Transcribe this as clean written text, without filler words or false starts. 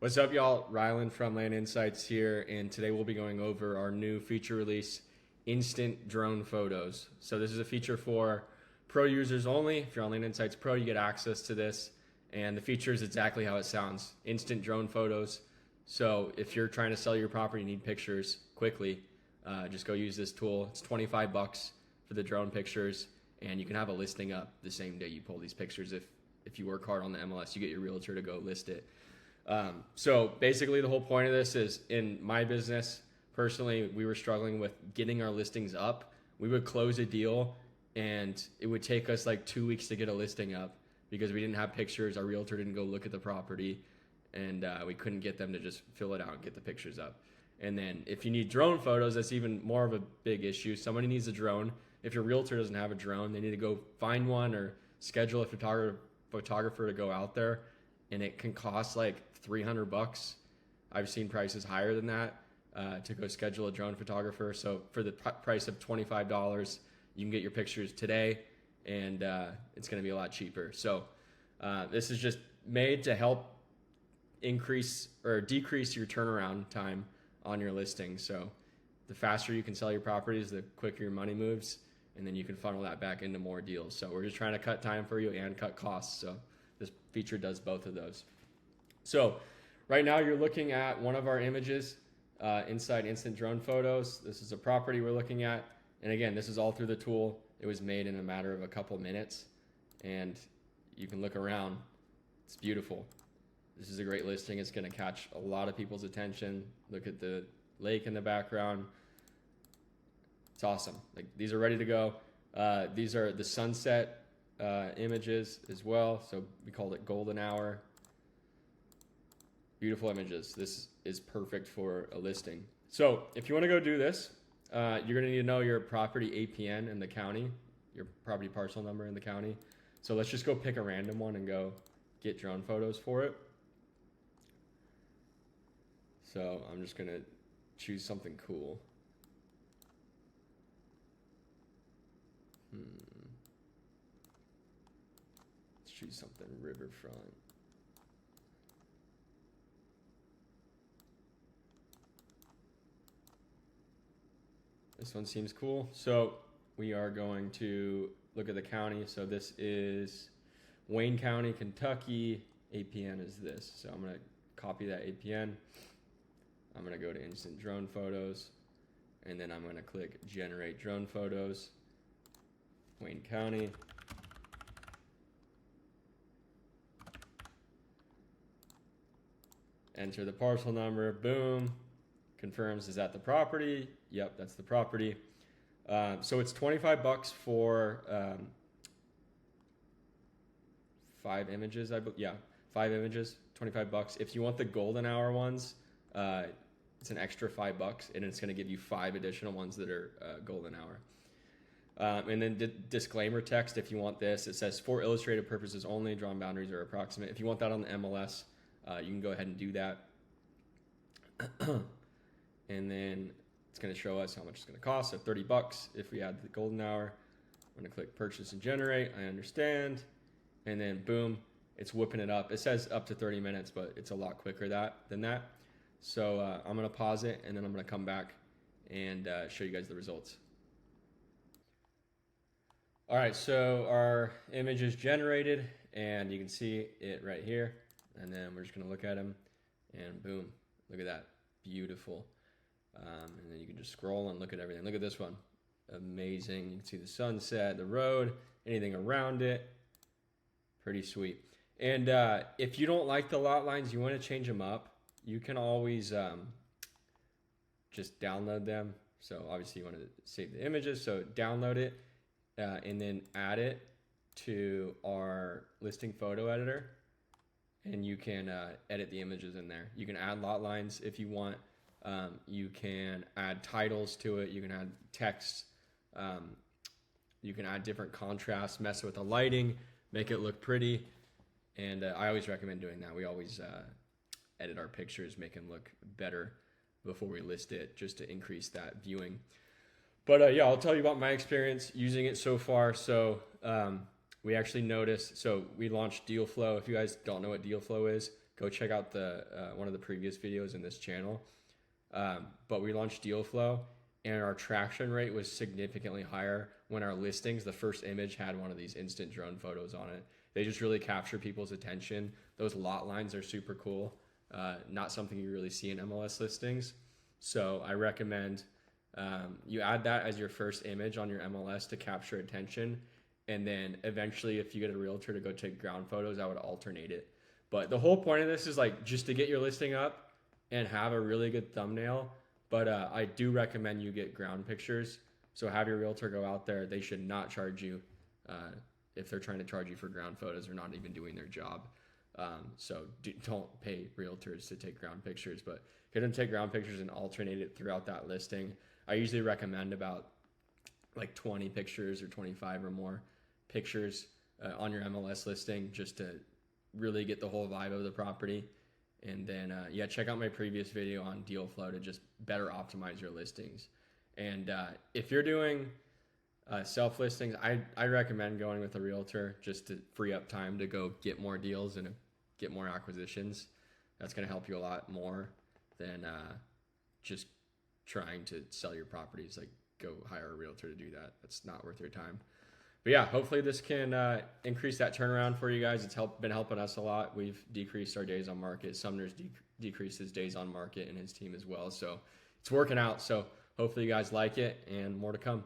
What's up, y'all? Rylan from Land Insights here, and today we'll be going over our new feature release, Instant Drone Photos. So this is a feature for pro users only. If you're on Land Insights Pro, you get access to this, and the feature is exactly how it sounds, instant drone photos. So if you're trying to sell your property, you need pictures quickly, just go use this tool. It's 25 bucks for the drone pictures, and you can have a listing up the same day you pull these pictures. If you work hard on the MLS, you get your realtor to go list it. So basically the whole point of this is, in my business, personally, we were struggling with getting our listings up. We would close a deal and it would take us like 2 weeks to get a listing up because we didn't have pictures. Our realtor didn't go look at the property, and we couldn't get them to just fill it out and get the pictures up. And then if you need drone photos, that's even more of a big issue. Somebody needs a drone. If your realtor doesn't have a drone, they need to go find one or schedule a photographer to go out there. And it can cost like 300 bucks. I've seen prices higher than that to go schedule a drone photographer. So for the price of $25, you can get your pictures today, and it's going to be a lot cheaper. So this is just made to help increase or decrease your turnaround time on your listing. So the faster you can sell your properties, the quicker your money moves, and then you can funnel that back into more deals. So we're just trying to cut time for you and cut costs. So this feature does both of those. So right now you're looking at one of our images inside Instant Drone Photos. This is a property we're looking at. And again, this is all through the tool. It was made in a matter of a couple minutes, and you can look around. It's beautiful. This is a great listing. It's going to catch a lot of people's attention. Look at the lake in the background. It's awesome. Like, these are ready to go. These are the sunset images as well. So we called it golden hour. Beautiful images. This is perfect for a listing. So if you want to go do this, you're going to need to know your property APN in the county, your property parcel number in the county. So let's just go pick a random one and go get drone photos for it. So I'm just going to choose something cool. Let's choose something riverfront. This one seems cool. So we are going to look at the county. So this is Wayne County, Kentucky. APN is this. So I'm going to copy that APN. I'm going to go to Instant Drone Photos, and then I'm going to click Generate Drone Photos. Wayne County. Enter the parcel number. Boom. Confirms, is that the property? Yep, that's the property. So it's 25 bucks for 5 images. Yeah, 5 images, 25 bucks. If you want the golden hour ones, it's an extra 5 bucks, and it's going to give you 5 additional ones that are golden hour. And then disclaimer text, if you want this, it says for illustrative purposes only, drawn boundaries are approximate. If you want that on the MLS, you can go ahead and do that. And then it's going to show us how much it's going to cost. So 30 bucks if we add the golden hour. I'm going to click purchase and generate. I understand. And then boom, it's whipping it up. It says up to 30 minutes, but it's a lot quicker than that. So I'm going to pause it, and then I'm going to come back and show you guys the results. All right, so our image is generated, and you can see it right here. And then we're just going to look at them, and boom, look at that. Beautiful. And then you can just scroll and look at everything. Look at this one. Amazing. You can see the sunset, the road, anything around it. Pretty sweet. And if you don't like the lot lines, you want to change them up, you can always just download them. So obviously you want to save the images, so download it and then add it to our listing photo editor, and you can edit the images in there. You can add lot lines if you want. You can add titles to it. You can add text. You can add different contrasts, mess with the lighting, make it look pretty. And I always recommend doing that. We always edit our pictures, make them look better before we list it, just to increase that viewing. But yeah, I'll tell you about my experience using it so far. So we actually noticed, so we launched Deal Flow. If you guys don't know what Deal Flow is, go check out the one of the previous videos in this channel. But we launched Deal Flow, and our traction rate was significantly higher when our listings, the first image had one of these instant drone photos on it. They just really capture people's attention. Those lot lines are super cool. Not something you really see in MLS listings. So I recommend you add that as your first image on your MLS to capture attention. And then eventually, if you get a realtor to go take ground photos, I would alternate it. But the whole point of this is like just to get your listing up and have a really good thumbnail. But I do recommend you get ground pictures. So have your realtor go out there. They should not charge you if they're trying to charge you for ground photos. They're not even doing their job. So don't pay realtors to take ground pictures, but get them to take ground pictures and alternate it throughout that listing. I usually recommend about like 20 pictures or 25 or more pictures on your MLS listing just to really get the whole vibe of the property. And then, check out my previous video on Deal Flow to just better optimize your listings. And if you're doing self listings, I recommend going with a realtor just to free up time to go get more deals and get more acquisitions. That's going to help you a lot more than just trying to sell your properties. Like, go hire a realtor to do that. That's not worth your time. But yeah, hopefully this can increase that turnaround for you guys. It's been helping us a lot. We've decreased our days on market. Sumner's decreased his days on market and his team as well. So it's working out. So hopefully you guys like it, and more to come.